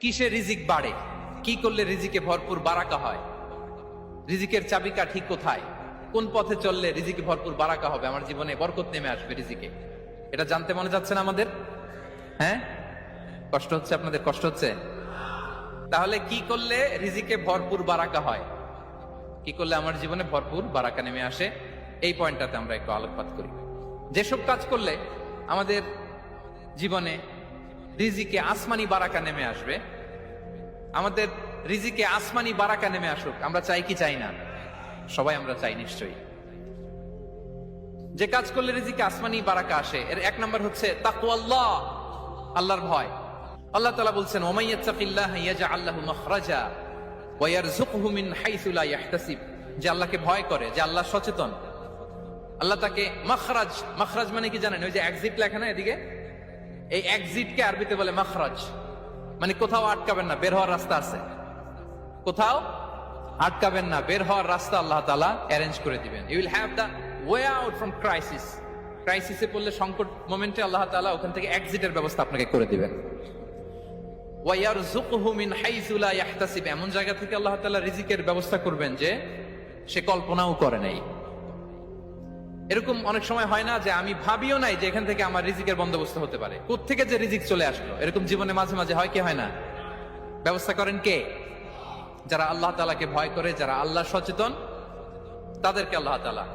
কিসে রিজিক বাড়ে, কি করলে রিজিকে ভরপুর বারাকা হয়, রিজিকের চাবিকাঠি কোথায়, কোন পথে চললে রিজিকে ভরপুর বারাকা হবে, আমার জীবনে বরকত নেমে আসবে রিজিকে, এটা জানতে মনে যাচ্ছে না আমাদের? হ্যাঁ, কষ্ট হচ্ছে আপনাদের? কষ্ট হচ্ছে? তাহলে কি করলে রিজিকে ভরপুর বারাকা হয়, কি করলে আমার জীবনে ভরপুর বারাকা নেমে আসে, এই পয়েন্টটাতে আমরা একটু আলোকপাত করি। যেসব কাজ করলে আমাদের জীবনে রিজিকে আসমানি বারাকা নেমে আসবে, আমাদের রিজিকে আসমানি বারাকা নেমে আসুক, আমরা চাই কি চাই না? সবাই আমরা চাই নিশ্চয়ই। যে কাজ করলে রিজিকে আসমানি বারাকা আসে, এর এক নম্বর হচ্ছে তাকওয়াল্লাহ, আল্লাহর ভয়। আল্লাহ তাআলা বলছেন, ওমাইয়াত্তাকিল্লাহ ইয়াজআল লাহু মাখরাজা ওয়া ইয়ারযুকহু মিন হাইসু লা ইয়াহতাসিব। যে আল্লাহকে ভয় করে, যে আল্লাহ সচেতন, আল্লাহ তাকে মাখরাজ, মাখরাজ মানে কি জানেন? ওই যে এক্সিট লেখা না এদিকে, এই এক্সিটকে আরবিতে বলে মাখরাজ, মানে কোথাও আটকাবেন না, বের হওয়ার রাস্তা আছে, কোথাও আটকাবেন না, বের হওয়ার রাস্তা আল্লাহ তাআলা অ্যারেঞ্জ করে দিবেন। You will have the way out from crisis. ক্রাইসিসে পড়লে, সংকট মোমেন্টে আল্লাহ তাআলা ওখান থেকে এক্সিটের ব্যবস্থা আপনাকে করে দিবেন। ওয়া ইয়ারযুকহু মিন হাইসু লা ইয়াহতাসিব, এমন জায়গা থেকে আল্লাহ তাআলা রিজিকের ব্যবস্থা করবেন যে সে কল্পনাও করে নাই। এরকম অনেক সময় হয় না যে আমি ভাবিও নাই যে এখান থেকে আমার রিজিকের বন্দোবস্ত হতে পারে, কোত্থেকে যে রিজিক চলে আসলো, এরকম জীবনে মাঝে মাঝে হয় কি হয় না? ব্যবস্থা করেন কে? যারা আল্লাহ তাআলাকে ভয় করে, যারা আল্লাহ সচেতন, তাদেরকে আল্লাহ তাআলা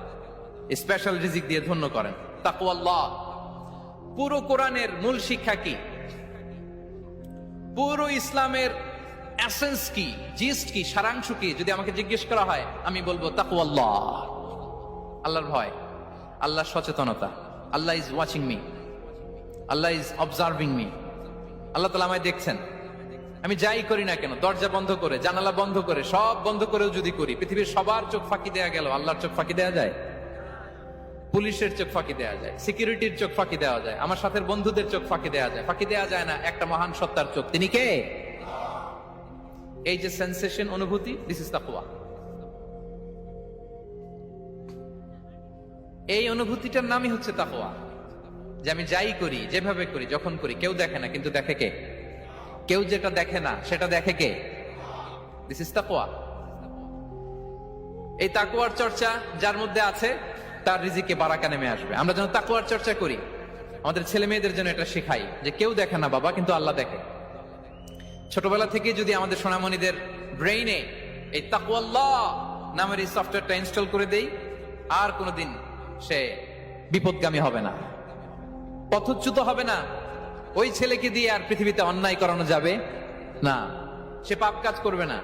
স্পেশাল রিজিক দিয়ে ধন্য করেন। তাকওয়াল্লাহ। পুরো কোরআনের মূল শিক্ষা কি, পুরো ইসলামের এসেন্স কি, জিস্ট কি, সারাংশ কি, যদি আমাকে জিজ্ঞেস করা হয় আমি বলবো তাকওয়াল্লাহ, আল্লাহর ভয়, আল্লাহর সচেতনতা। Allah is watching me, Allah is observing me. Allah তাআলা আমায় দেখছেন, আমি যাই করি না কেন, দরজা বন্ধ করে, জানালা বন্ধ করে, সব বন্ধ করেও যদি করি, পৃথিবীর সবার চোখ ফাঁকি দেয়া গেল, আল্লাহর চোখ ফাঁকি দেয়া যায়? পুলিশের চোখ ফাঁকি দেয়া যায়, সিকিউরিটির চোখ ফাঁকি দেওয়া যায়, আমার সাথে বন্ধুদের চোখ ফাঁকি দেওয়া যায়, ফাঁকি দেওয়া যায় না একটা মহান সত্তার চোখ। তিনি কে? এই যে সেন্সেশন, অনুভূতি, দিস ইজ তাকওয়া। এই অনুভূতিটার নামই হচ্ছে তাকওয়া, যে আমি যাই করি, যেভাবে করি, যখন করি, কেউ দেখে না কিন্তু দেখে কে? কেউ যেটা দেখে না সেটা দেখে কে? দিস ইজ তাকওয়া। এই তাকওয়ার চর্চা যার মধ্যে আছে, তার রিজিকে বারাকা নেমে আসবে। আমরা যেন তাকওয়ার চর্চা করি, আমাদের ছেলে মেয়েদের জন্য এটা শেখাই যে কেউ দেখে না বাবা, কিন্তু আল্লাহ দেখে। ছোটবেলা থেকে যদি আমাদের সোনামণিদের ব্রেইনে এই তাকওয়াল্লাহ নামের এই সফটওয়্যারটা ইনস্টল করে দেই, আর কোনোদিন সে বিপদগামী হবে না, পথচ্যুত হবে না। ওই ছেলেকে দিয়ে আর পৃথিবীতে অন্যায় করানো যাবে না, সে পাপ কাজ করবে না।